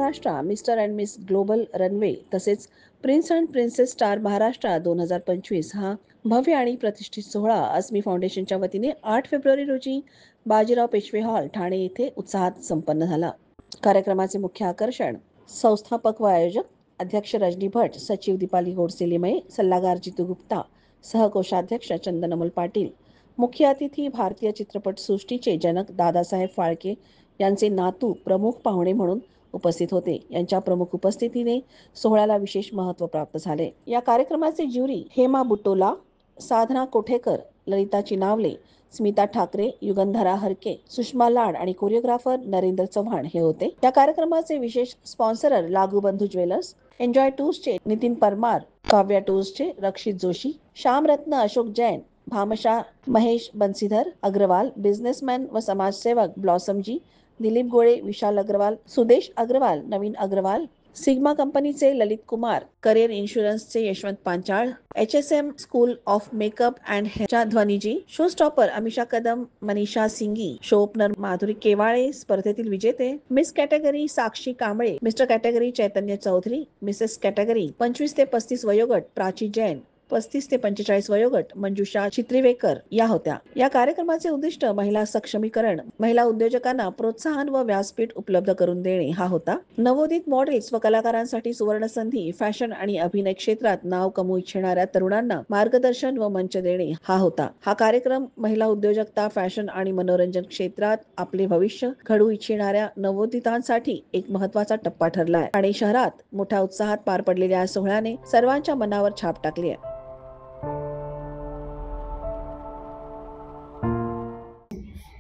Maharashtra mister and miss global runway तसेच prince and princess star Maharashtra 2025 हा भव्य आणि प्रतिष्ठित सोहळा अस्मी फाउंडेशनच्या वतीने 8 फेब्रुवारी रोजी बाजीराव पेशवे हॉल ठाणे येथे उत्साहात संपन्न झाला. कार्यक्रमाचे मुख्य आकर्षण संस्थापक व आयोजक अध्यक्ष रजनी भट, सचिव दीपाली गोडसे लिमये, सल्लागार जितू गुप्ता, सहकोषाध्यक्ष चंदन अमोल पाटील, मुख्य अतिथी भारतीय चित्रपट सृष्टीचे जनक दादासाहेब फाळके यांचे नातू प्रमुख पाहुणे म्हणून उपस्थित होते. यांच्या प्रमुख उपस्थितीने सोहळ्याला विशेष महत्त्व प्राप्त झाले. या कार्यक्रमाचे ज्युरी हेमा बुटोला, साधना कोठेकर, ललिता चिनावले, स्मिता ठाकरे, युगंधरा हरके, सुषमा लाड आणि कोरिओग्राफर नरेंद्र चव्हाण हे होते. या कार्यक्रमाचे विशेष स्पॉन्सरर लागूबंधू ज्वेलर्स, एन्जॉय टूर्सचे नितीन परमार, काव्या टूर्सचे रक्षित जोशी, श्यामरत्न अशोक जैन, भामशा महेश बंसीधर अग्रवाल, बिझनेसमॅन व समाजसेवक ब्लॉसमजी, दिलीप गोळे, विशाल अग्रवाल, सुदेश अग्रवाल, नवीन अग्रवाल, सिग्मा कंपनीचे ललित कुमार, करिअर इन्शुरन्सचे Yashwant Panchal, HSM school of makeup and हेअरच्या ध्वनीजी, show stopper Amisha Kadam, Manisha सिंगी, show opener माधुरी केवाळे, स्पर्धेतील विजेते मिस कॅटेगरी साक्षी कांबळे, मिस्टर कॅटेगरी चैतन्य चौधरी, मिसेस कॅटेगरी 25 ते 35 वयोगट प्राची जैन, 35 ते 45 वयोगट मंजुषा चित्रिवेकर या होत्या. या कार्यक्रमाचे उद्दिष्ट महिला सक्षमीकरण, महिला उद्योजकांना प्रोत्साहन व व्यासपीठ उपलब्ध करून देणे हा होता. नवोदित मॉडेल्स व कलाकारांसाठी सुवर्ण संधी, फॅशन आणि अभिनय क्षेत्रात नाव कमवू इच्छिणाऱ्या तरुणांना मार्गदर्शन व मंच देणे हा होता. हा कार्यक्रम महिला उद्योजकता, फॅशन आणि मनोरंजन क्षेत्रात आपले भविष्य घडवू इच्छिणाऱ्या नवोदितांसाठी एक महत्त्वाचा टप्पा ठरला आहे आणि शहरात मोठ्या उत्साहात पार पडलेल्या या सोहळ्याने सर्वांच्या मनावर छाप टाकली आहे.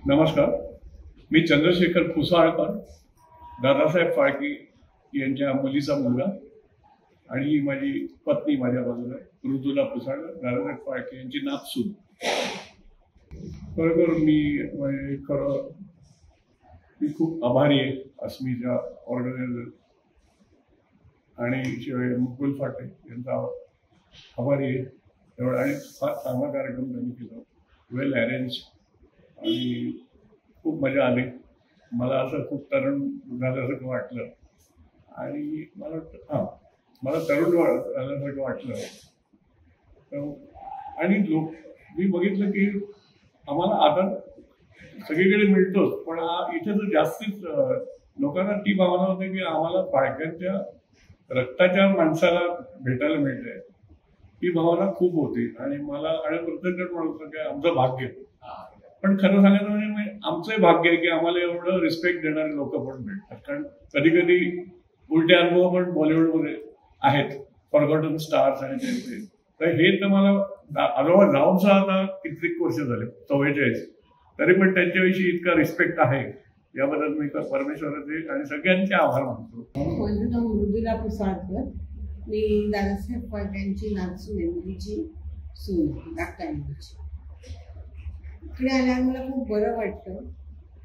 नमस्कार, मी चंद्रशेखर पुसाळकर, दादासाहेब फाळके यांच्या मुलीचा मुलगा आणि माझी पत्नी माझ्या बाजूला आहे, ऋतुला पुसाळकर, दादासाहेब फाळके यांची नातसून. खरोखर मी खूप आभारी आहे अस्मीच्या ऑर्गनायझर आणि शिवाय मुकुल फाटे यांचा आभारी आहे. एवढा आणि फार चांगला कार्यक्रम त्यांनी केला, वेल अरेंज आणि खूप मजा आली. मला असं खूप तरुण झाल्यासारखं वाटलं आणि मला तरुण झाल्यासारखं वाटलं. आणि मी बघितलं की आम्हाला आदर सगळीकडे मिळतोच, पण इथे तर जास्तीच लोकांना ती भावना होती की आम्हाला फाळक्यांच्या रक्ताच्या माणसाला भेटायला मिळतंय, ही भावना खूप होती. आणि मला प्रत्येक म्हणत होतं की आमचं भाग्य. पण खरं सांगायचं म्हणजे आमचंही भाग्य आहे की आम्हाला एवढं रिस्पेक्ट देणारे लोक पण मिळतात. कारण कधी कधी उलटे अनुभव पण बॉलिवूडमध्ये आहेत, फॉरगॉटन स्टार्स आणि त्यांचे. तर हे तर मला अलोवा जाऊन सुद्धा आता कित्येक वर्ष झाले, 44, तरी पण त्यांच्याविषयी इतका रिस्पेक्ट आहे, याबद्दल मी परमेश्वराचे आणि सगळ्यांचे आभार मानतो. माझं नाव मृदुला पुसाळकर, मी दादासाहेब फाळक्यांची नातसून आहे, मुलीची सून धाकट्या मुलीची. इकडे आल्यावर मला खूप बरं वाटतं.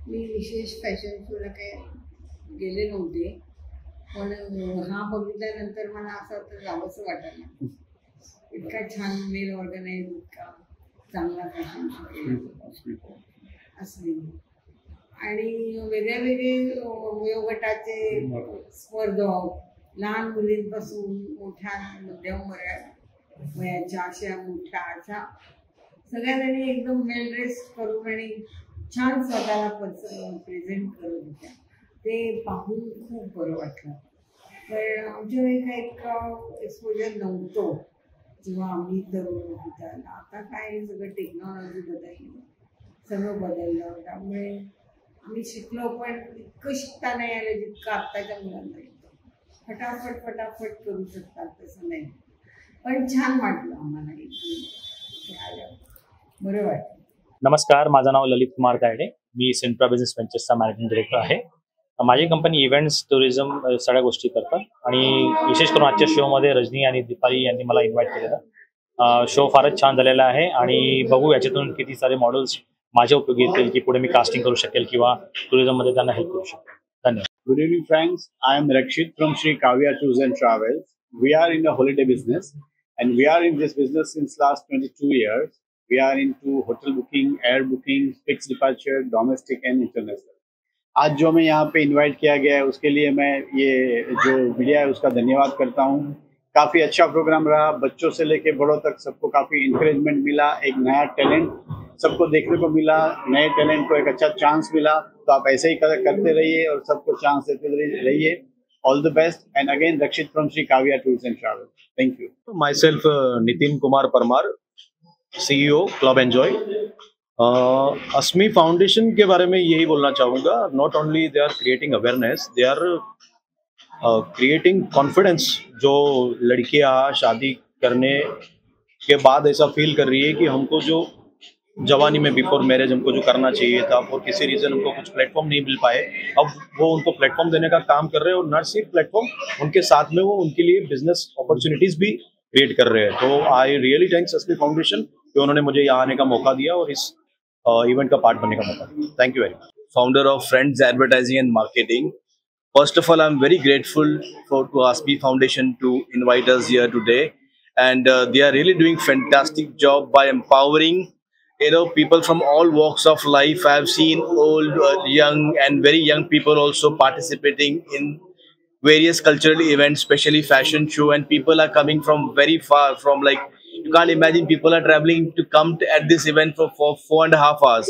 मी विशेष फॅशन शोला काही गेले नव्हते, पण हा बघितल्यानंतर मला असं जावंसं वाटायला. इतका छान वेल ऑर्गनाइज, इतका चांगला फॅशन शो असली आणि वेगळे वेगळे वयोगटाचे स्पर्धक, लहान मुलींपासून मोठ्या मध्यम वयाच्या अशा मोठ्या अशा सगळ्यांनी एकदम वेल ड्रेस्ड करून आणि छान स्वतःला प्रेझेंट करत होत्या. ते पाहून खूप बरं वाटलं. पण आमच्या वेळी काही इतकं एक्सपोजर नव्हतं जेव्हा आम्ही तरुण होतो. आता काय सगळं टेक्नॉलॉजी बदलली, सगळं बदललं, त्यामुळे आम्ही शिकलो, पण इतकं शिकता नाही आलं जितकं आत्ताच्या मुलांना येतं. फटाफट करू शकतात तसं नाही. पण छान वाटलं आम्हाला इथे आल्यावर, बरं वाटलं. नमस्कार, माझं नाव ललित कुमार तायडे, मी सेंट्रा बिझनेस व्हेंचर्सचा मॅनेजिंग डायरेक्टर आहे. माझी कंपनी इव्हेंट्स, टुरिझम सगळ्या गोष्टी करतात आणि विशेष करून आजच्या शोमध्ये रजनी आणि दीपाली यांनी मला इन्व्हाइट केलेलं. शो फारच छान झालेला आहे आणि बघू याच्यातून किती सारे मॉडेल्स माझ्या उपयोगी येतील की पुढे मी कास्टिंग करू शकेल किंवा टुरिझममध्ये त्यांना हेल्प करू शकेल. धन्यवाद. Good evening, friends. I am Rakshit from Sri Kavya Tours and Travels. We are in the holiday business, and we are in this business since last 22 years. We are into hotel booking, air booking, fixed departure, domestic and international. आज जो मैं यहाँ पे invite किया गया है उसके लिए मैं ये जो मीडिया है उसका धन्यवाद करता हूँ। काफ़ी अच्छा प्रोग्राम रहा, बच्चों से लेके बड़ों तक सबको काफ़ी इंकरेजमेंट मिला, एक नया टैलेंट सबको देखने को मिला, नए टैलेंट को एक अच्छा चांस मिला। तो आप ऐसे ही करते रहिए और सबको चांस देते रहिए। All the best and again Rakshit from Shri Kavya tours and travel. Thank you. Myself, Nitin Kumar Parmar, CEO, Club Enjoy. Asmi foundation के बारे में यही बोलना चाहूँगा, not only they are creating awareness, they are creating confidence. जो लड़कियाँ शादी करने के बाद ऐसा फील कर रही है कि हमको जो जवानी में बिफोर मैरिज हमको जो करना चाहिए था, और किसी रीजन हमको कुछ प्लेटफॉर्म नहीं मिल पाए, अब वो उनको प्लेटफॉर्म देने का काम कर रहे हैं, और न सिर्फ प्लेटफॉर्म, उनके साथ में वो उनके लिए बिजनेस अपॉर्चुनिटीज भी क्रिएट कर रहे हैं। तो I really thanks Asmi foundation कि उन्होंने मुझे यहाँ आने का मौका दिया और इस इवेंट का पार्ट बनने का मौका दिया। Thank you very much. Founder of Friends Advertising and Marketing. First of all, I'm very grateful to ASMI Foundation to invite us here today, and they are really doing fantastic job by empowering people from all walks of life. I've seen old, young, and very young people also participating in various cultural events, especially fashion show, and people are coming from very far, from like, you can't imagine, people are traveling to come at this event for 4.5 hours.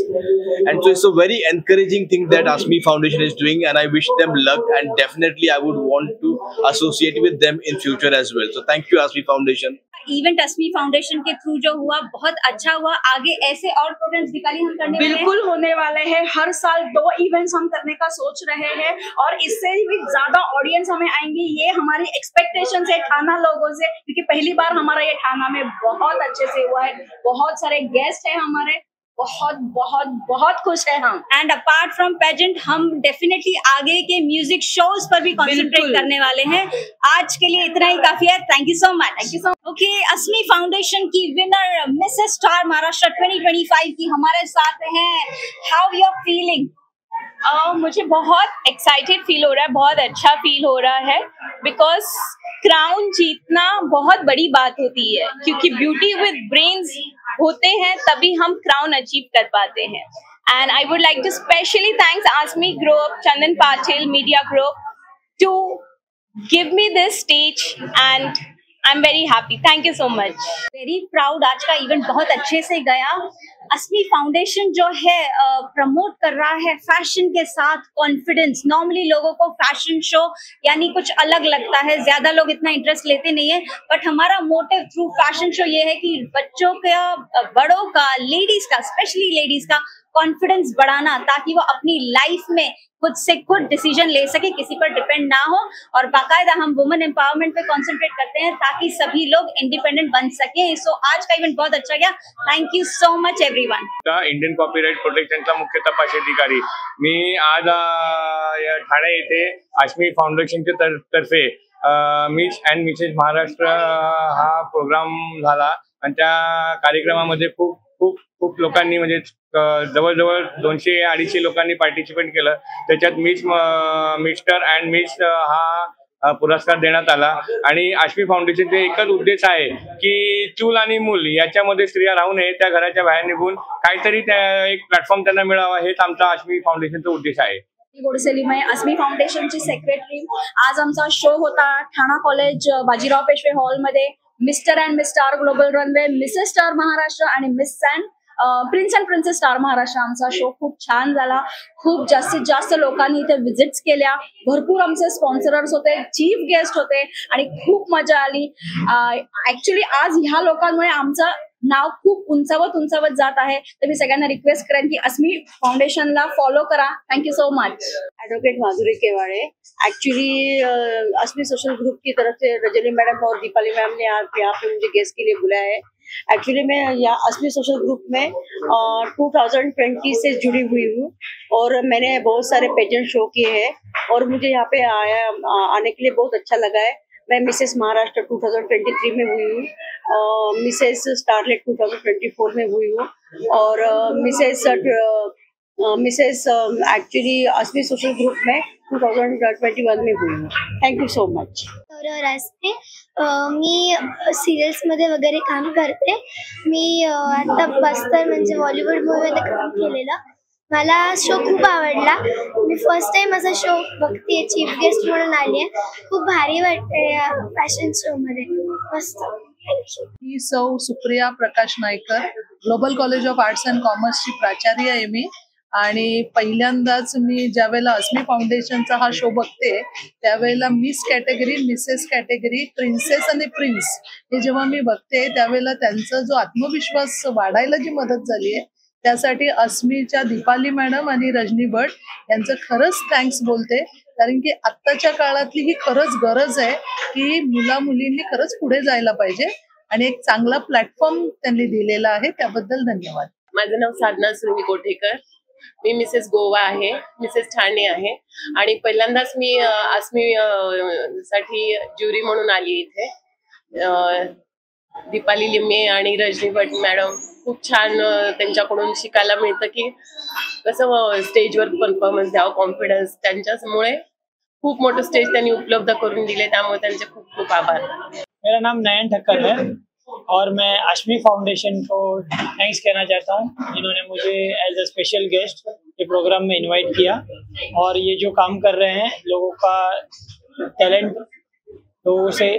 And so it's a very encouraging thing that ASMI Foundation is doing, and I wish them luck, and definitely I would want to associate with them in future as well. So thank you ASMI Foundation. Event Asmi foundation के through जो हुआ बहुत अच्छा हुआ। आगे ऐसे और programmes Diwali हम करने बिल्कुल होने वाले हैं। हर साल 2 इवेंट्स हम करने का सोच रहे हैं, और इससे भी ज्यादा ऑडियंस हमें आएंगी, ये हमारी एक्सपेक्टेशन है ठाणा लोगों से, क्योंकि पहली बार हमारा ये ठाणा में बहुत अच्छे से हुआ है। बहुत सारे गेस्ट है हमारे, बहुत बहुत बहुत खुश है हम। एंड अपार्ट फ्रॉम पेजेंट हम डेफिनेटली आगे के म्यूजिक शोज पर भी कॉन्सेंट्रेट करने वाले हैं। आज के लिए इतना ही काफी है। Thank you so much. Thank you so. Okay, Asmi foundation की विनर मिसेस स्टार महाराष्ट्र 2025 की हमारे साथ हैं। How you are feeling? मुझे बहुत एक्साइटेड फील हो रहा है, बहुत अच्छा फील हो रहा है, बिकॉज क्राउन जीतना बहुत बड़ी बात होती है, क्योंकि ब्यूटी विद ब्रेन्स होते हैं तभी हम क्राउन अचीव कर पाते हैं। And I would like to specially thanks ASMI group, Chandan Patil media group to give me this stage, and I am very happy. Thank you so much. Very proud. आज का event बहुत अच्छे से गया। अस्मी फाउंडेशन जो है प्रमोट कर रहा है फैशन के साथ कॉन्फिडेंस। नॉर्मली लोगों को फैशन शो यानी कुछ अलग लगता है, ज्यादा लोग इतना इंटरेस्ट लेते नहीं है, बट हमारा मोटिव थ्रू फैशन शो ये है कि बच्चों का, बड़ों का, लेडीज का, स्पेशली लेडीज का कॉन्फिडेंस बढ़ाना, ताकि वो अपनी लाइफ में खुद से खुद डिसीजन ले सके, किसी पर डिपेंड ना हो। और बाकायदा हम वुमेन एम्पावरमेंट पे कंसंट्रेट करते हैं ताकि सभी लोग इंडिपेंडेंट बन सके। सो आज का इवेंट बहुत अच्छा गया। Thank you so much everyone. Indian copyright प्रोटेक्शनचा मुख्य तपास अधिकारी मी आज या ठाणे येथे ASMI फाउंडेशनच्या तर्फे मिस अँड मिसेस महाराष्ट्र हा प्रोग्राम झाला, आणि त्या कार्यक्रमामध्ये खूप खूप खूप लोकांनी, म्हणजे जवळजवळ 200-250 लोकांनी पार्टिसिपेट केलं। त्याच्यात मिस्टर अँड मिस हा पुरस्कार देण्यात आला। आणि ASMI फाउंडेशनचा एकच उद्देश आहे की चूल आणि मूल याच्यामध्ये स्त्रिया राहू नये, त्या घराच्या बाहेर निघून काहीतरी एक प्लॅटफॉर्म त्यांना मिळावा, हेच आमचा ASMI फाउंडेशनचा उद्देश आहे। गोडसेली मैं ASMI फाउंडेशनची सेक्रेटरी। आज आमचा शो होता ठाणा कॉलेज बाजीराव पेशवे हॉलमध्ये। Mister and miss star global runway, Mrs star Maharashtra आणि miss and prince and princess star Maharashtra आमचा शो खूप छान झाला। खूप जास्तीत जास्त लोकांनी इथे विजिट्स केल्या, भरपूर आमचे स्पॉन्सरर्स होते, चीफ गेस्ट होते, आणि खूप मजा आली। ऍक्च्युली आज ह्या लोकांमुळे आमचं नाव खूप उंचावत जात आहे। तर मी सगळ्यांना रिक्वेस्ट करेन की ASMI फाउंडेशनला फॉलो करा। Thank you so much. Advocate Madhuri Kewade. Actually ASMI social group की तरफ से रजनी मैडम और दीपाली मैम ने आज यहाँ पे मुझे गेस्ट के लिए बुलाया है। एक्चुअली मैं यहाँ ASMI सोशल ग्रुप में 2020 से जुड़ी हुई हूँ, और मैंने बहुत सारे पेजेंट शो किए हैं, और मुझे यहाँ पे आने के लिए बहुत अच्छा लगा है। मैं मिसेस महाराष्ट्र 2023 में हुई हूँ, मिसेस स्टारलेट 2024 में हुई हूँ, और Mrs actually ASMI social group में 2021 में हुई हूँ। Thank you so much. असते मी सिरियल्समध्ये वगैरे काम करते। मी आता बस्तर म्हणजे बॉलिवूड मूवीमध्ये काम केलेलं। मला शो खूप आवडला. मी फर्स्ट टाइम असा शो बघते, चीफ गेस्ट म्हणून आली आहे. खूप भारी वाटते या फॅशन शो मध्ये. मस्त. थँक्यू. मी सौ Supriya Prakash Naikar, global college of arts and कॉमर्सची प्राचार्य आहे मी. आणि पहिल्यांदाच मी ज्यावेळेला अस्मी फाउंडेशनचा हा शो बघते त्यावेळेला miss category, Mrs category, princess आणि प्रिन्स हे जेव्हा मी बघते त्यावेळेला त्यांचा जो आत्मविश्वास वाढायला जी मदत झाली आहे त्यासाठी अस्मीच्या दीपाली मॅडम आणि रजनी भट यांचं खरंच थँक्स बोलते. कारण की आत्ताच्या काळातली ही खरंच गरज आहे की मुला मुलींनी खरंच पुढे जायला पाहिजे आणि एक चांगला प्लॅटफॉर्म त्यांनी दिलेला आहे, त्याबद्दल धन्यवाद. माझं नाव साधना सुनील कोठेकर. मी मिसेस गोवा आहे, मिसेस ठाणे आहे आणि पहिल्यांदाच मी अस्मी साठी ज्युरी म्हणून आली इथे. दीपाली लिमे आणि रजनी भट मॅडम खूप छान, त्यांच्याकडून शिकायला मिळतं की कसं स्टेजवर परफॉर्मन्स द्यावं, कॉन्फिडन्स. त्यांच्यामुळे खूप मोठं स्टेज त्यांनी उपलब्ध करून दिले, त्यामुळे त्यांचे खूप खूप आभार. मेरा नाम नयन ठक्कर है और मैं अस्मी फाउंडेशन को थैंक्स कहना चाहता हूँ जिन्होंने मुझे एज अ स्पेशल गेस्ट ये प्रोग्राम में इनवाइट किया. और ये जो काम कर रहे हैं, लोगों का टैलेंट लोगों से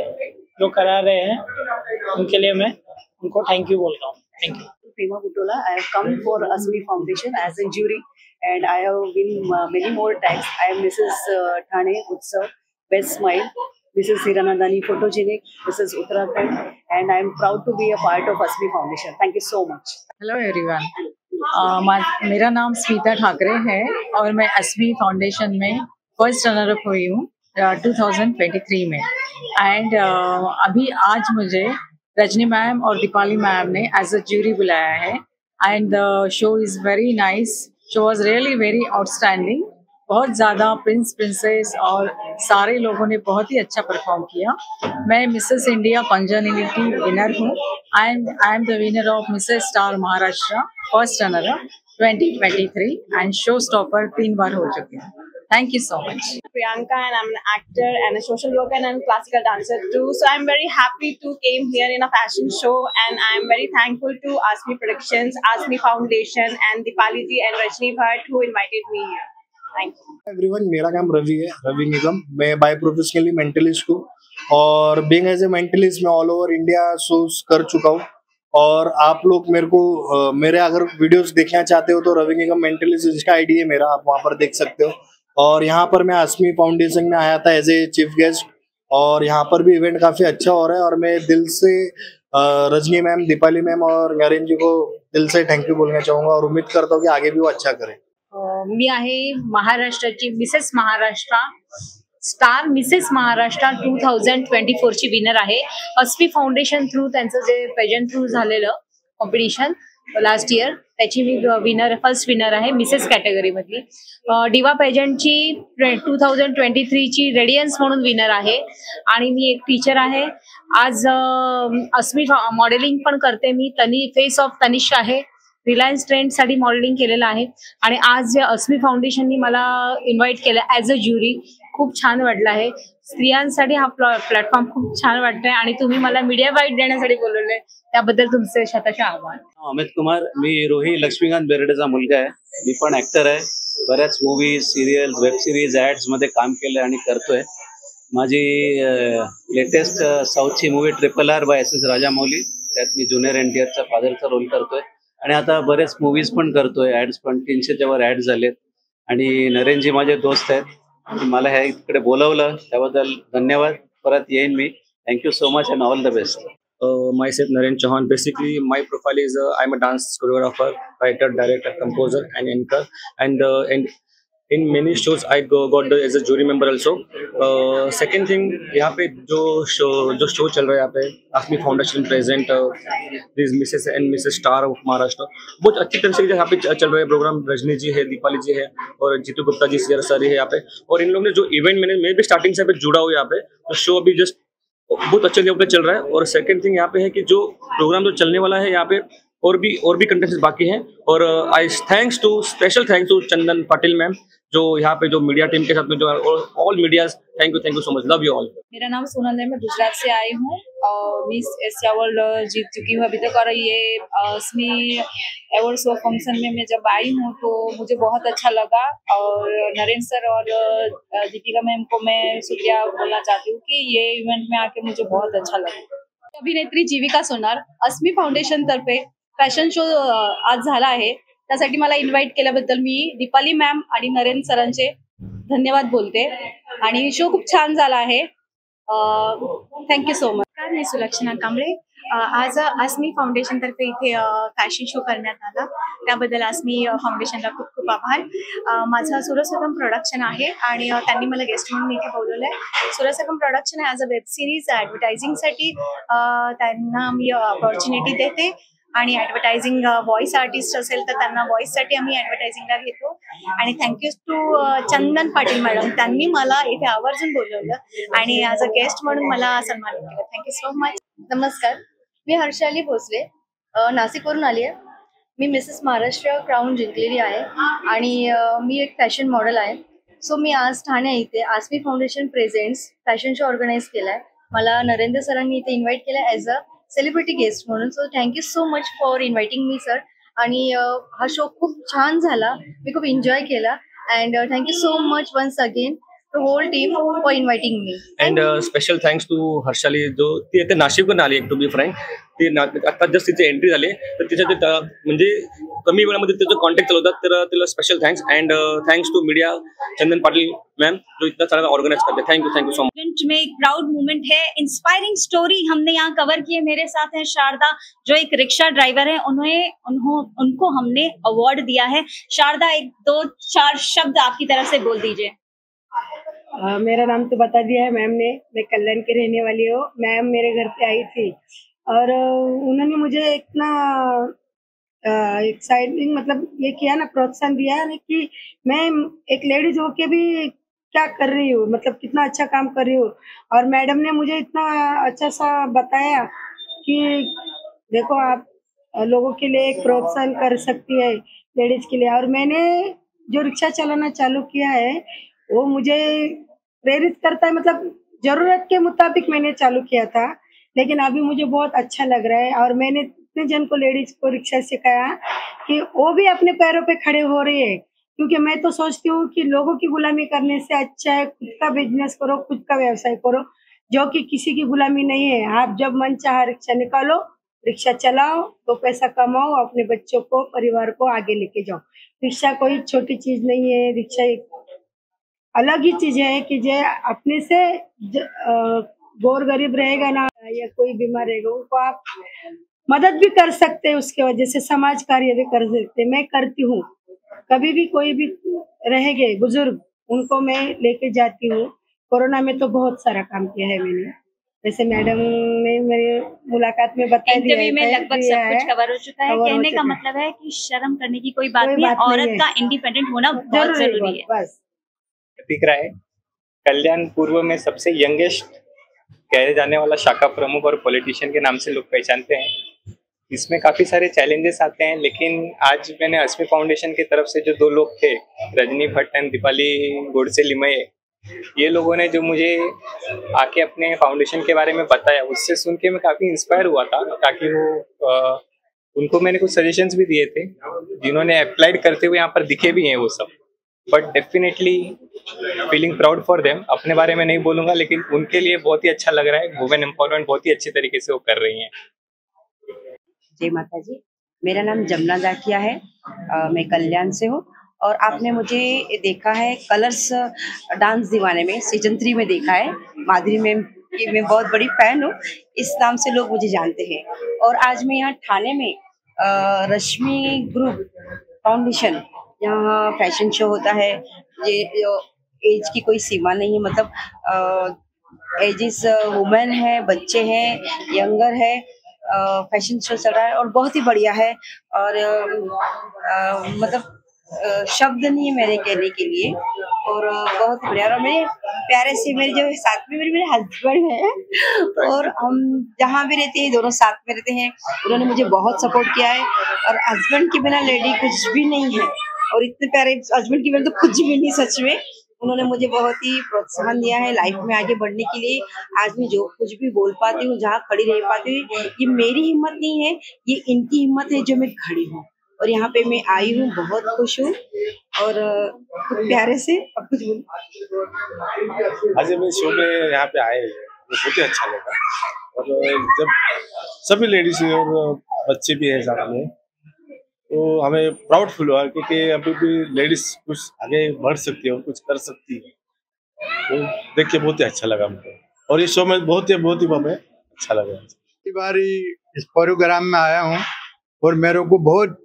जो करा रहे हैं, उनके लिए मैं उनको थैंक यू बोलता हूँ. Thank you. Prema Butola. I have come for Asmi Foundation as a jury and I have been many more tags. I am Mrs. Thane Utsav, Best Smile, Mrs. Hiranandani Photogenic, Mrs. Uttarakhand, and I am proud to be a part of Asmi Foundation. Thank you so much. Hello everyone. मेरा नाम स्मिता ठाकरे है और मैं अस्मी foundation में first runner up हुई हूँ 2023 में. And अभी आज मुझे रजनी मैम और दीपाली मैम ने एज अ ज्यूरी बुलाया है. And the show is very nice. Show was really very outstanding. बहुत ज़्यादा प्रिंस प्रिंसेस और सारे लोगों ने बहुत ही अच्छा परफॉर्म किया. मैं मिसेस इंडिया कॉन्जनिटी विनर हूँ. I am the winner of Mrs star Maharashtra first runner up 2023 and show stopper 3 बार हो चुके हैं. Thank you so much. Priyanka and I'm an actor and a social worker and a classical dancer too. So I'm very happy to came here in a fashion show and I'm very thankful to Asmi Productions, Asmi Foundation and Dipali ji and Rajni Bhatt who invited me here. Thank you. Everyone, मेरा नाम रवि है, रवि निगम. मैं bye professionally mentalist हूँ और being as a mentalist मैं all over India shows कर चुका हूँ. और आप लोग मेरे को मेरे अगर वीडियोस देखना चाहते हो तो रवि निगम मेंटलिस्ट जिसका आईडी है मेरा, आप वहाँ पर देख सकते हो. और यहाँ पर मैं अस्मी फाउंडेशन में आया था एज ए चीफ गेस्ट और यहाँ पर भी इवेंट काफ़ी अच्छा हो रहा है. और मैं दिल से रजनी मैम, दीपाली मैम और नरेन जी को दिल से थैंक यू बोलना चाहूँगा और उम्मीद करता हूँ कि आगे भी वो अच्छा करें. मी आहे महाराष्ट्राची Mrs Maharashtra, star Mrs Maharashtra 2024 ची विनर आहे. अस्मी फाउंडेशन थ्रू त्यांचं जे पेजंट थ्रू झालेलं कॉम्पिटिशन लास्ट इयर त्याची मी विनर, फर्स्ट विनर आहे मिसेस कॅटेगरी मधली. डिवा पेजंटची 2023 ची रेडियन्स म्हणून विनर आहे. आणि मी एक टीचर आहे. आज अस्मी मॉडेलिंग पण करते मी. फेस ऑफ तनिष आहे, रिलायन्स ट्रेंडसाठी मॉडेलिंग केलेलं आहे. आणि आज जे अस्मी फाउंडेशननी मला इन्व्हाइट केलं ॲज अ ज्युरी, खूप छान वाटलं आहे. स्त्रियांसाठी हा प्लॅटफॉर्म खूप छान वाटतंय आणि तुम्ही मला मीडिया बाईट देण्यासाठी बोलवलंय, त्याबद्दल तुमचे शतश आभार. अमित कुमार, मी रोही लक्ष्मीकांत बेर्डेचा मुलगा आहे. मी पण ऍक्टर आहे. बऱ्याच movies, serials, web series, ads मध्ये काम केलं आणि करतोय. माझी लेटेस्ट साऊथची movie RRR by SS Rajamouli, त्यात मी ज्युनियर NTRचा फादरचा रोल करतोय. आणि आता बरेच मूवीज पण करतोय, ऍड्स पण 300च्या वर ऍड झालेत. आणि नरेनजी माझे दोस्त आहेत. मला ह्या इकडे बोलवलं त्याबद्दल धन्यवाद. परत येईन मी. Thank you so much and all the best. Myself Naren Chauhan. Basically, my profile is I'm a dance choreographer, writer, director, composer, and anchor. And in many shows I got as a jury member also. Second thing, यहाँ पे जो show चल रहा है यहाँ पे Asmi foundation present this Mrs and Mrs star of Maharashtra, बहुत अच्छी तरह से यहाँ पे चल रहा है प्रोग्राम. रजनी जी है, दीपाली जी है और जीतू गुप्ता जी सर है यहाँ पे. और इन लोगों ने जो इवेंट मैं भी स्टार्टिंग से जुड़ा हूँ यहाँ पे, तो शो अभी जस्ट बहुत अच्छे लेवल पे चल रहा है. और सेकंड थिंग यहाँ पे है कि जो प्रोग्राम जो चलने वाला है यहाँ पे और भी कंटेस्टेंट्स बाकी हैं। और I special thanks to Chandan Patil ma'am, जो यहाँ पे जो मीडिया टीम के साथ में जो all media, thank you so much, love you all. मेरा नाम सोनल है, मैं गुजरात से आई हूँ और मिस एशिया वर्ल्ड जीत चुकी हूँ अभी तक। और ये अस्मी अवार्ड शो फंक्शन में मैं जब आई हूँ तो मुझे बहुत अच्छा लगा। और नरेंद्र सर और दीपिका मैम को मैं शुक्रिया बोलना चाहती हूँ कि ये इवेंट में आके मुझे बहुत अच्छा लगा। अभिनेत्री जीविका सोनार, अस्मी फाउंडेशन तर्फे फॅशन शो आज झाला आहे, त्यासाठी मला इन्व्हाइट केल्याबद्दल मी दीपाली मॅम आणि नरेंद्र सरांचे धन्यवाद बोलते। आणि शो खूप छान झाला आहे, थँक्यू सो मच। मी सुलक्षणा कांबळे, आज अस्मी फाउंडेशन तर्फे इथे फॅशन शो करण्यात आला, त्याबद्दल अस्मी फाउंडेशनला खूप खूप आभार। माझं सुरसगम प्रोडक्शन आहे आणि त्यांनी मला गेस्ट म्हणून इथे बोलवलं आहे। Sursagam production as a web series ॲडव्हर्टायझिंगसाठी त्यांना मी अपॉर्च्युनिटी देते आणि ॲडव्हर्टायझिंग व्हॉइस आर्टिस्ट असेल तर त्यांना व्हॉइससाठी आम्ही ॲडव्हर्टायझिंगला घेतो। आणि thank you to Chandan Patil madam, त्यांनी मला इथे आवर्जून बोलवलं आणि ॲज अ गेस्ट म्हणून मला सन्मानित केलं। Thank you so much. नमस्कार, मी हर्षाली भोसले, नाशिकवरून आली आहे। मी मिसेस महाराष्ट्र क्राऊन जिंकलेली आहे आणि मी एक फॅशन मॉडेल आहे। सो मी आज ठाणे इथे Asmi foundation presents fashion show organise केला आहे। मला नरेंद्र सरांनी इथे इन्व्हाइट केलं ॲज अ सेलिब्रिटी गेस्ट म्हणून। So thank you so much for inviting me sir. आणि हा शो खूप छान झाला, मी खूप एन्जॉय केला and thank you so much once again to whole team for inviting me. And special thanks to Harshali, जो ती इथे नाशिकवरून आली, टू बी फ्रँक ती आता जस्ट तिची एंट्री झाली, तर तिच्या ते म्हणजे कमी वेळामध्ये त्याचं कॉन्टॅक्ट चालवतात, तर तिला special thanks. And thanks to media Chandan Patil ma'am जो इतना सारा ऑर्गेनाइज करते हैं, थैंक यू सो मच। में एक प्राउड मोमेंट है, इंस्पायरिंग स्टोरी हमने यहाँ कवर की है। मेरे साथ है शारदा जो एक रिक्शा ड्राइवर है, उनको हमने अवार्ड दिया है। शारदा, एक दो चार शब्द आपकी तरफ से बोल दीजिए। मेरा नाम तो बता दिया है मैम ने, मैं कल्याण की रहने वाली हूँ। मैम मेरे घर पे आई थी और उन्होंने मुझे इतना एक्साइटिंग मतलब ये किया ना, प्रोत्साहन दिया है कि मैं एक लेडीज होके भी क्या कर रही हूँ, मतलब कितना अच्छा काम कर रही हूँ। और मैडम ने मुझे इतना अच्छा सा बताया कि देखो आप लोगों के लिए एक प्रोत्साहन कर सकती है लेडीज के लिए। और मैंने जो रिक्शा चलाना चालू किया है वो मुझे प्रेरित करता है, मतलब जरूरत के मुताबिक मैंने चालू किया था, लेकिन अभी मुझे बहुत अच्छा लग रहा है। और मैंने इतने जन को लेडीज को रिक्शा सिखाया कि वो भी अपने पैरों पे खड़े हो रही है। क्योंकि मैं तो सोचती हूँ कि लोगों की गुलामी करने से अच्छा है खुद का बिजनेस करो, खुद का व्यवसाय करो, जो कि किसी की गुलामी नहीं है। आप जब मन चाह रिक्शा निकालो, रिक्शा चलाओ, तो पैसा कमाओ, अपने बच्चों को, परिवार को आगे लेके जाओ। रिक्शा कोई छोटी चीज नहीं है, रिक्शा एक अलग ही चीज है कि जो अपने से गोर गरीब रहेगा ना या कोई बीमार रहेगा उनको आप मदद भी कर सकते हैं, उसके वजह से समाज कार्य भी कर सकते हैं। मैं करती हूँ, कभी भी कोई भी रह गए बुजुर्ग, उनको मैं लेके जाती हूँ। कोरोना में तो बहुत सारा काम किया है मैंने, जैसे मैडम ने मेरी मुलाकात में बताया, इंटरव्यू में लगभग सब कुछ कवर हो चुका है। कहने का मतलब है कि शर्म करने की कोई बात नहीं है, औरत का इंडिपेंडेंट होना बहुत जरूरी है। बस प्रतीक राय, कल्याण पूर्व में सबसे यंगेस्ट कहे जाने वाला शाखा प्रमुख और पॉलिटिशियन के नाम से लोग पहचानते हैं। इसमें काफ़ी सारे चैलेंजेस आते हैं, लेकिन आज मैंने अस्मी फाउंडेशन की तरफ से जो दो लोग थे, रजनी भट्ट एंड दीपाली गोडसे लिमये, ये लोगों ने जो मुझे आके अपने फाउंडेशन के बारे में बताया, उससे सुन के मैं काफ़ी इंस्पायर हुआ था। ताकि वो उनको मैंने कुछ सजेशंस भी दिए थे, जिन्होंने अप्लाइड करते हुए यहाँ पर दिखे भी हैं वो सब। But definitely feeling proud for them. अपने बारे में नहीं बोलूँगा, लेकिन उनके लिए बहुत ही अच्छा लग रहा है। वुमेन एम्पावरमेंट बहुत ही अच्छी तरीके से वो कर रही हैं। जय माता जी, मेरा नाम जमुना जाटिया है, मैं कल्याण से हूँ। और आपने मुझे देखा है कलर्स डांस दीवाने में सीजन 3 में देखा है। माधुरी मैम की मैं बहुत बड़ी फैन हूँ, इस नाम से लोग मुझे जानते हैं। और आज मैं यहाँ ठाणे में रश्मि ग्रुप फाउंडेशन, यहाँ फैशन शो होता है। ये एज की कोई सीमा नहीं है, मतलब एजिस वुमेन है, बच्चे हैं, यंगर है, फैशन शो चल रहा है और बहुत ही बढ़िया है। और मतलब शब्द नहीं है मेरे कहने के लिए। और बहुत बढ़िया। और मेरे प्यारे से मेरे जो साथ में मेरे हस्बैंड है और हम जहाँ भी रहते हैं दोनों साथ में रहते हैं। उन्होंने मुझे बहुत सपोर्ट किया है और हस्बैंड के बिना लेडी कुछ भी नहीं है। और इतने प्यारे हस्बैंड के बिना तो कुछ भी नहीं सच में। उन्होंने मुझे बहुत ही प्रोत्साहन दिया है लाइफ में आगे बढ़ने के लिए। आज मैं जो कुछ भी बोल पाती हूँ, जहाँ खड़ी रह पाती हूँ, ये मेरी हिम्मत नहीं है, ये इनकी हिम्मत है जो मैं खड़ी हूँ। और यहाँ पे मैं आई हूँ, बहुत खुश हूँ और प्यारे से अब कुछ आज मैं शो में यहाँ पे आए बहुत ही अच्छा लगा। और जब सभी लेडीज और बच्चे भी हैं साथ में, तो हमें प्राउड फील हुआ क्योंकि अभी भी लेडीज कुछ आगे बढ़ सकती है और कुछ कर सकती है। तो देख के बहुत ही अच्छा लगा हमको और इस शो में बहुत ही हमें अच्छा लगा। बारी इस प्रोग्राम में आया हूँ और मेरे को बहुत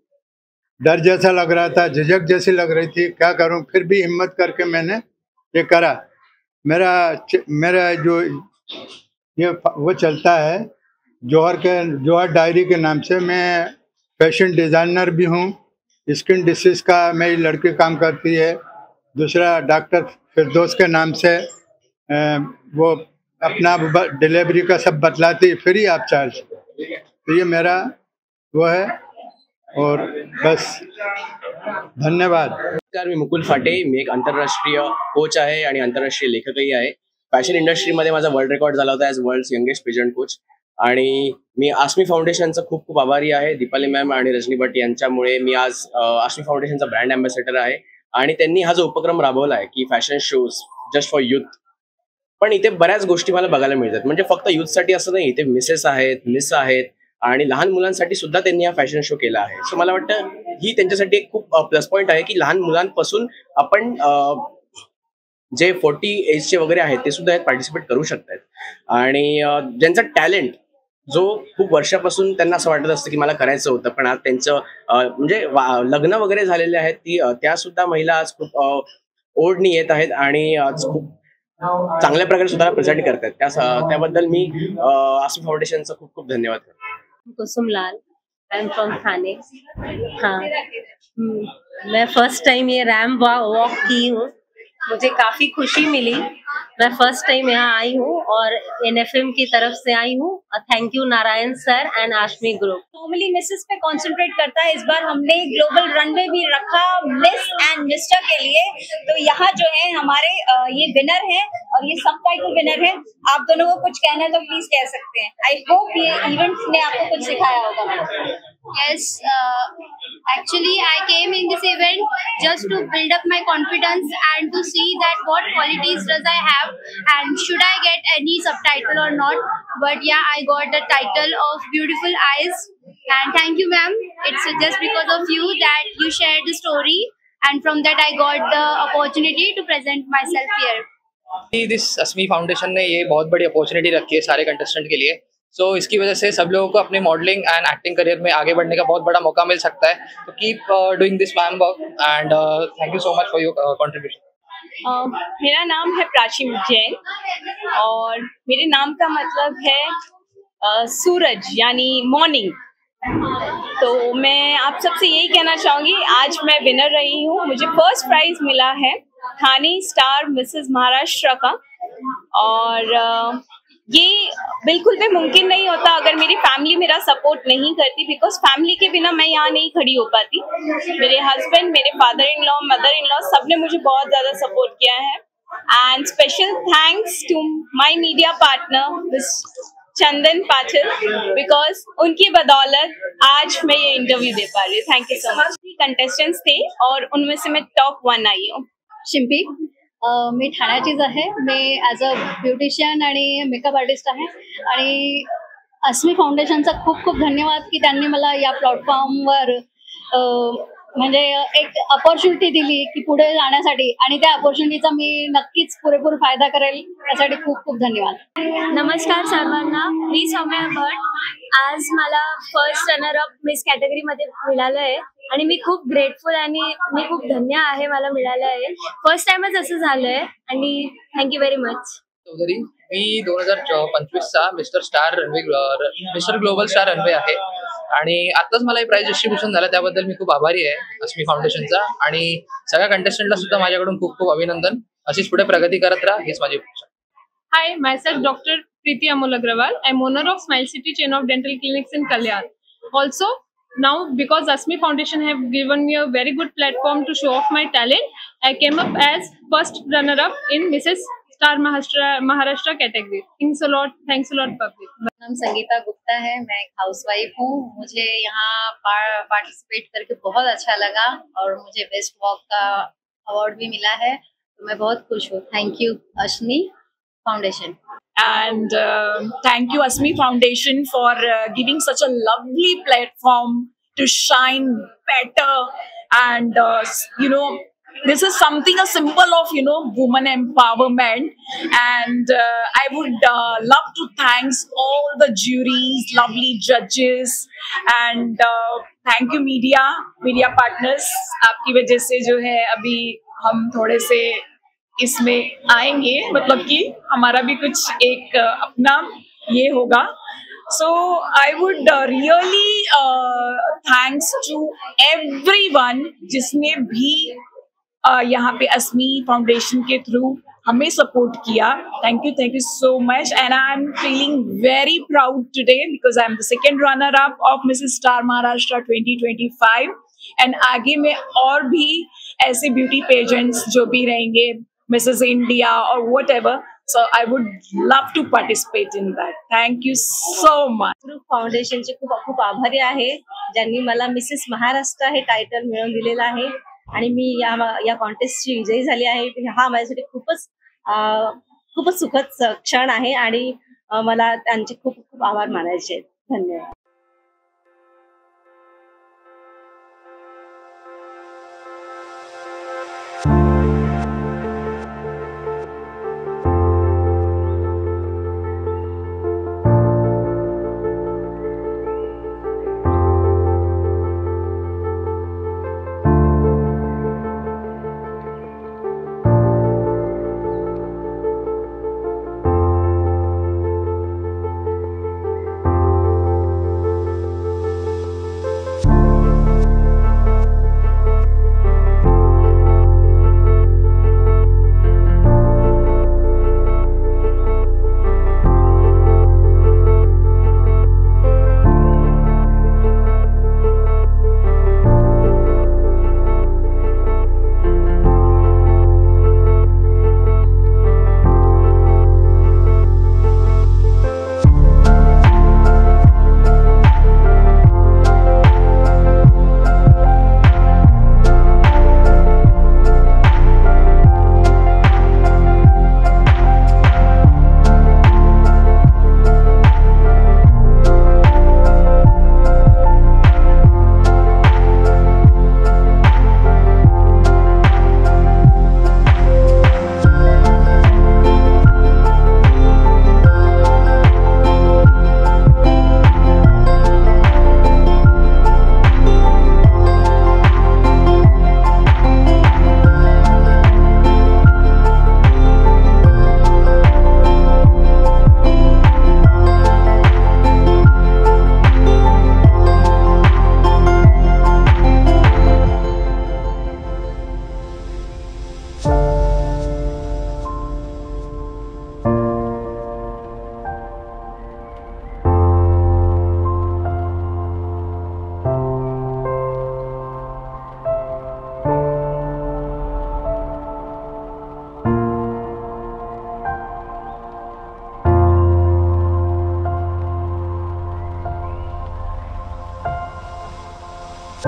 डर जैसा लग रहा था, झिझक जैसी लग रही थी, क्या करूँ, फिर भी हिम्मत करके मैंने ये करा। मेरा जो ये वो चलता है जौहर डायरी के नाम से। मैं फैशन डिज़ाइनर भी हूँ। स्किन डिसीज का मेरी लड़की काम करती है। दूसरा डॉक्टर फिरदौस के नाम से वो अपना डिलीवरी का सब बतलाती है, फ्री ऑफ चार्ज। तो ये मेरा वो है और बस धन्यवाद। नमस्कार, मी मुकुल फाटे. मी एक आंतरराष्ट्रीय कोच आहे आणि आंतरराष्ट्रीय लेखकही आहे. फॅशन इंडस्ट्रीमध्ये माझा वर्ल्ड रेकॉर्ड झाला होता as world's youngest pageant coach. आणि मी आस्मी फाउंडेशनचा खूप खूप आभारी आहे. दीपाली मॅम आणि रजनी भट यांच्यामुळे मी आज आस्मी फाउंडेशनचा ब्रँड अँबॅसेडर आहे. आणि त्यांनी हा जो उपक्रम राबवला आहे की fashion shows just for youth, पण इथे बऱ्याच गोष्टी मला बघायला मिळतात. म्हणजे फक्त युथसाठी असं नाही, इथे मिसेस आहेत, मिस आहेत आणि लहान मुलांसाठी सुद्धा त्यांनी हा फॅशन शो केला आहे. सो मला वाटतं ही त्यांच्यासाठी एक खूप प्लस पॉईंट आहे की लहान मुलांपासून आपण जे 40 एजचे वगैरे आहेत ते सुद्धा यात पार्टिसिपेट करू शकतात. आणि ज्यांचा टॅलेंट जो खूप वर्षापासून त्यांना असं वाटत असतं की मला करायचं होतं, पण आज त्यांचं म्हणजे लग्न वगैरे झालेले आहेत त्या सुद्धा महिला आज खूप ओढणी येत आहेत आणि आज खूप चांगल्या प्रकारे सुद्धा प्रेझेंट करतात. त्याबद्दल मी आस्मी फाउंडेशनचा खूप खूप धन्यवाद करतो. कुसुम लाल, आई एम फ्रॉम थाने. हाँ, मैं फर्स्ट टाइम ये रैम्प वॉक की हूँ, मुझे काफी खुशी मिली. मैं फर्स्ट टाइम यहाँ आई हूँ और NFM की तरफ से आई हूँ. Thank you Narayan sir and Asmi group. Normally Mrs पे कंसंट्रेट करता है, इस बार हमने ग्लोबल रनवे भी रखा मिस एंड मिस्टर के लिए. तो यहाँ जो है हमारे ये विनर हैं और ये सबटाइटल विनर हैं. आप दोनों को कुछ कहना है तो प्लीज कह सकते हैं. आई होप ये इवेंट ने आपको कुछ सिखाया होगा. Yes, actually I came in this event just to build up my confidence and to see that what qualities does I have and should I get any subtitle or not. But yeah, I got the title of Beautiful Eyes and thank you ma'am. It's just because of you that you shared the story and from that I got the opportunity to present myself here. This Asmi foundation ने ये बहुत बड़ी opportunity रखी है सारे contestant के लिए. सो इसकी वजह से सब लोगों को अपने मॉडलिंग एंड एक्टिंग करियर में आगे बढ़ने का बहुत बड़ा मौका मिल सकता है. तो keep doing this ma'am work and thank you so much for your contribution. मेरा नाम है प्राची जैन और मेरे नाम का मतलब है सूरज यानी मॉर्निंग. तो मैं आप सबसे यही कहना चाहूँगी, आज मैं विनर रही हूँ. मुझे फर्स्ट प्राइज मिला है थाने स्टार मिसेस महाराष्ट्र का और ये बिल्कुल भी मुमकिन नहीं होता अगर मेरी फैमिली मेरा सपोर्ट नहीं करती. बिकॉज फैमिली के बिना मैं यहाँ नहीं खड़ी हो पाती. मेरे हस्बैंड, मेरे father in law, mother in law सबने मुझे बहुत ज़्यादा सपोर्ट किया है. And special thanks to my media partner miss Chandan Patil, because उनकी बदौलत आज मैं ये इंटरव्यू दे पा रही हूँ. Thank you so much. Contestants थे और उनमें से मैं टॉप 1 आई हूँ. शिंपी, मी ठाण्याचीच आहे. मी ॲज अ ब्युटिशियन आणि मेकअप आर्टिस्ट आहे आणि अस्मी फाउंडेशनचा खूप खूप धन्यवाद की त्यांनी मला या प्लॅटफॉर्मवर म्हणजे एक अपॉर्च्युनिटी दिली की पुढे जाण्यासाठी आणि त्या अपॉर्च्युनिटीचा मी नक्कीच पुरेपूर फायदा करेल. त्यासाठी खूप खूप धन्यवाद. नमस्कार सर्वांना, मी सौम्या भट. आज मला फर्स्ट रनर अप मिस कॅटेगरीमध्ये मिळालं आहे आणि मी खूप ग्रेटफुल आणि मी खूप धन्य आहे मला मिळालं आहे. फर्स्ट टाइमच असं झालंय आणि थँक्यू व्हेरी मच. चौधरी, मी 2025चा मिस्टर ग्लोबल स्टार रनवे आहे आणि आताच मला हे प्राइज डिस्ट्रीब्युशन झालं त्याबद्दल मी खूप आभारी आहे अस्मी फाउंडेशनचा आणि सगळ्या कंटेस्टंटला सुद्धा माझ्याकडून खूप खूप अभिनंदन. अशीच पुढे प्रगती करत राहा हीच माझी इच्छा. Hi, myself Dr. Preeti Amol Agrawal. I'm owner of Smile City chain of dental clinics in Kalyan. Also, now because Asmi Foundation have given me a very good platform to show off my talent, I came up as first runner-up in Mrs. Star Maharashtra category. Thanks a lot public. मेरा नाम संगीता गुप्ता है, मैं एक housewife हूँ. मुझे यहाँ participate करके बहुत अच्छा लगा और मुझे बेस्ट वॉक का अवार्ड भी मिला है, तो मैं बहुत खुश हूँ. Thank you Asmi foundation. And thank you Asmi Foundation for giving such a lovely platform to shine better. And this is something, a symbol of woman empowerment. And I would love to thank all the juries, lovely judges, and thank you media partners. आपकी वजह से जो है अभी हम थोड़े से इसमें आएंगे, मतलब कि हमारा भी कुछ एक अपना ये होगा. So I would really thanks to everyone जिसने भी यहाँ पे अस्मी फाउंडेशन के थ्रू हमें सपोर्ट किया. Thank you so much. And I'm feeling very proud today because I'm the second runner up of Mrs. Star Maharashtra 2025. And आगे में और भी ऐसे ब्यूटी पेजेंट्स जो भी रहेंगे, Mrs. India or whatever, so I would love to participate in that. Thank you so much. Group फाउंडेशनचे खूप खूप आभारी आहे ज्यांनी मला मिसेस महाराष्ट्र हे टायटल मिळवून दिलेलं आहे आणि मी या कॉन्टेस्टची विजयी झाली आहे. हा माझ्यासाठी खूपच सुखद क्षण आहे आणि मला त्यांचे खूप खूप आभार मानायचे आहेत. धन्यवाद.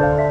you